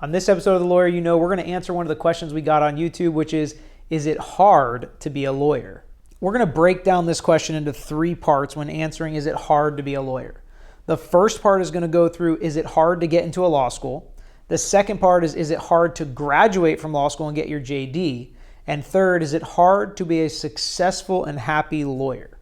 On this episode of The Lawyer You Know, we're going to answer one of the questions we got on YouTube, which is it hard to be a lawyer? We're going to break down this question into 3 parts when answering, is it hard to be a lawyer? The first part is going to go through, is it hard to get into a law school? The second part is it hard to graduate from law school and get your JD? And third, is it hard to be a successful and happy lawyer?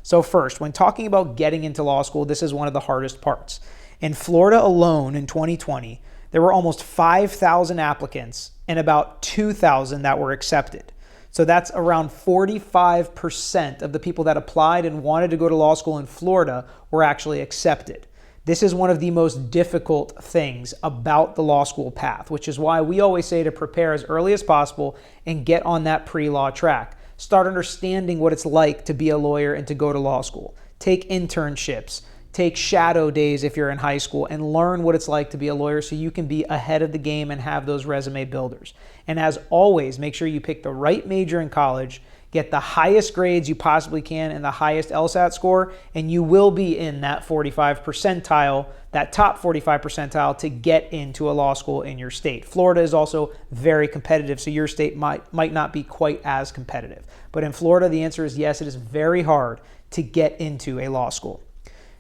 So first, when talking about getting into law school, this is one of the hardest parts. In Florida alone in 2020, there were almost 5,000 applicants and about 2,000 that were accepted. So that's around 45% of the people that applied and wanted to go to law school in Florida were actually accepted. This is one of the most difficult things about the law school path, which is why we always say to prepare as early as possible and get on that pre-law track. Start understanding what it's like to be a lawyer and to go to law school. Take internships, take shadow days if you're in high school, and learn what it's like to be a lawyer so you can be ahead of the game and have those resume builders. And as always, make sure you pick the right major in college, get the highest grades you possibly can and the highest LSAT score, and you will be in that 45 percentile, that top 45 percentile to get into a law school in your state. Florida is also very competitive, so your state might not be quite as competitive. But in Florida, the answer is yes, it is very hard to get into a law school.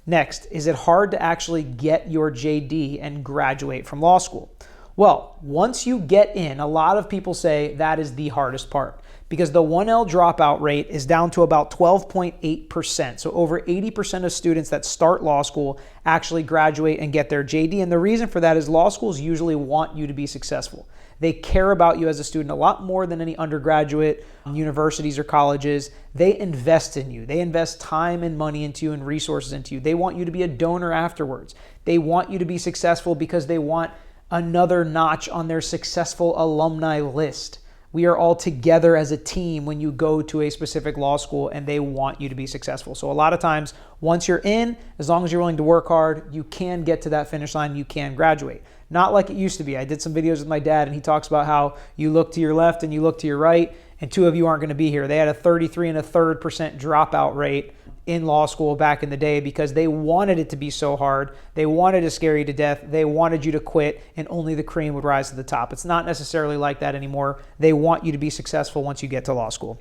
Next, is it hard to actually get your JD and graduate from law school? Well, once you get in, a lot of people say that is the hardest part because the 1L dropout rate is down to about 12.8%. So over 80% of students that start law school actually graduate and get their JD. And the reason for that is law schools usually want you to be successful. They care about you as a student a lot more than any undergraduate universities or colleges. They invest in you. They invest time and money into you and resources into you. They want you to be a donor afterwards. They want you to be successful because they want another notch on their successful alumni list. We are all together as a team when you go to a specific law school and they want you to be successful. So a lot of times, once you're in, as long as you're willing to work hard, you can get to that finish line, you can graduate. Not like it used to be. I did some videos with my dad and he talks about how you look to your left and you look to your right and 2 of you aren't going to be here. They had a 33.33% dropout rate in law school back in the day because they wanted it to be so hard. They wanted to scare you to death. They wanted you to quit and only the cream would rise to the top. It's not necessarily like that anymore. They want you to be successful once you get to law school.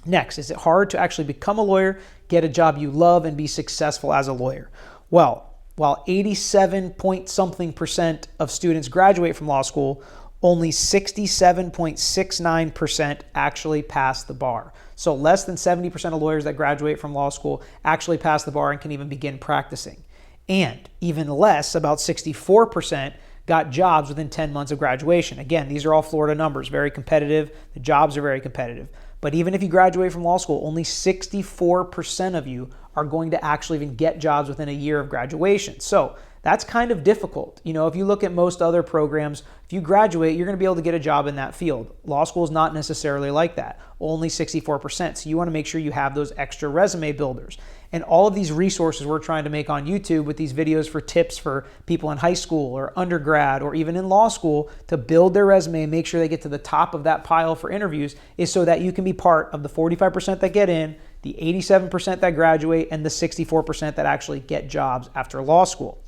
Next, is it hard to actually become a lawyer, get a job you love, and be successful as a lawyer? Well, while 87-point-something% of students graduate from law school, only 67.69% actually pass the bar. So less than 70% of lawyers that graduate from law school actually pass the bar and can even begin practicing. And even less, about 64%, got jobs within 10 months of graduation. Again, these are all Florida numbers, very competitive. The jobs are very competitive. But even if you graduate from law school, only 64% of you are going to actually even get jobs within a year of graduation. So that's kind of difficult. You know, if you look at most other programs, if you graduate, you're going to be able to get a job in that field. Law school is not necessarily like that, only 64%. So you want to make sure you have those extra resume builders. And all of these resources we're trying to make on YouTube with these videos for tips for people in high school or undergrad or even in law school to build their resume and make sure they get to the top of that pile for interviews is so that you can be part of the 45% that get in, the 87% that graduate, and the 64% that actually get jobs after law school.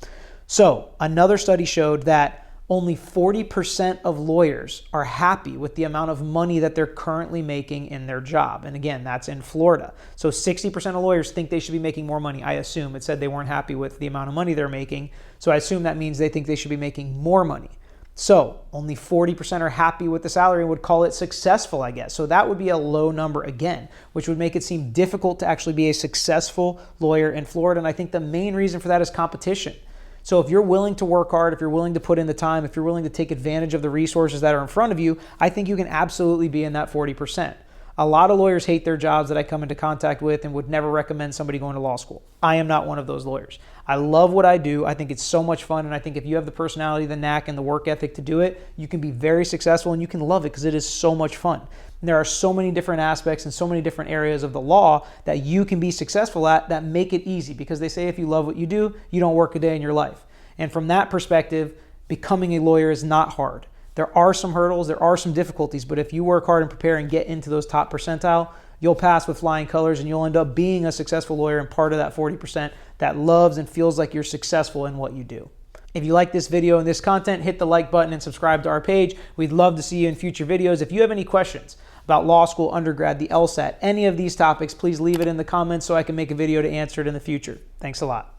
So another study showed that only 40% of lawyers are happy with the amount of money that they're currently making in their job. And again, that's in Florida. So 60% of lawyers think they should be making more money. I assume it said they weren't happy with the amount of money they're making. So I assume that means they think they should be making more money. So only 40% are happy with the salary and would call it successful, I guess. So that would be a low number again, which would make it seem difficult to actually be a successful lawyer in Florida. And I think the main reason for that is competition. So if you're willing to work hard, if you're willing to put in the time, if you're willing to take advantage of the resources that are in front of you, I think you can absolutely be in that 40%. A lot of lawyers hate their jobs that I come into contact with and would never recommend somebody going to law school. I am not one of those lawyers. I love what I do. I think it's so much fun. And I think if you have the personality, the knack, and the work ethic to do it, you can be very successful and you can love it because it is so much fun. And there are so many different aspects and so many different areas of the law that you can be successful at that make it easy because they say if you love what you do, you don't work a day in your life. And from that perspective, becoming a lawyer is not hard. There are some hurdles, there are some difficulties, but if you work hard and prepare and get into those top percentile, you'll pass with flying colors and you'll end up being a successful lawyer and part of that 40% that loves and feels like you're successful in what you do. If you like this video and this content, hit the like button and subscribe to our page. We'd love to see you in future videos. If you have any questions about law school, undergrad, the LSAT, any of these topics, please leave it in the comments so I can make a video to answer it in the future. Thanks a lot.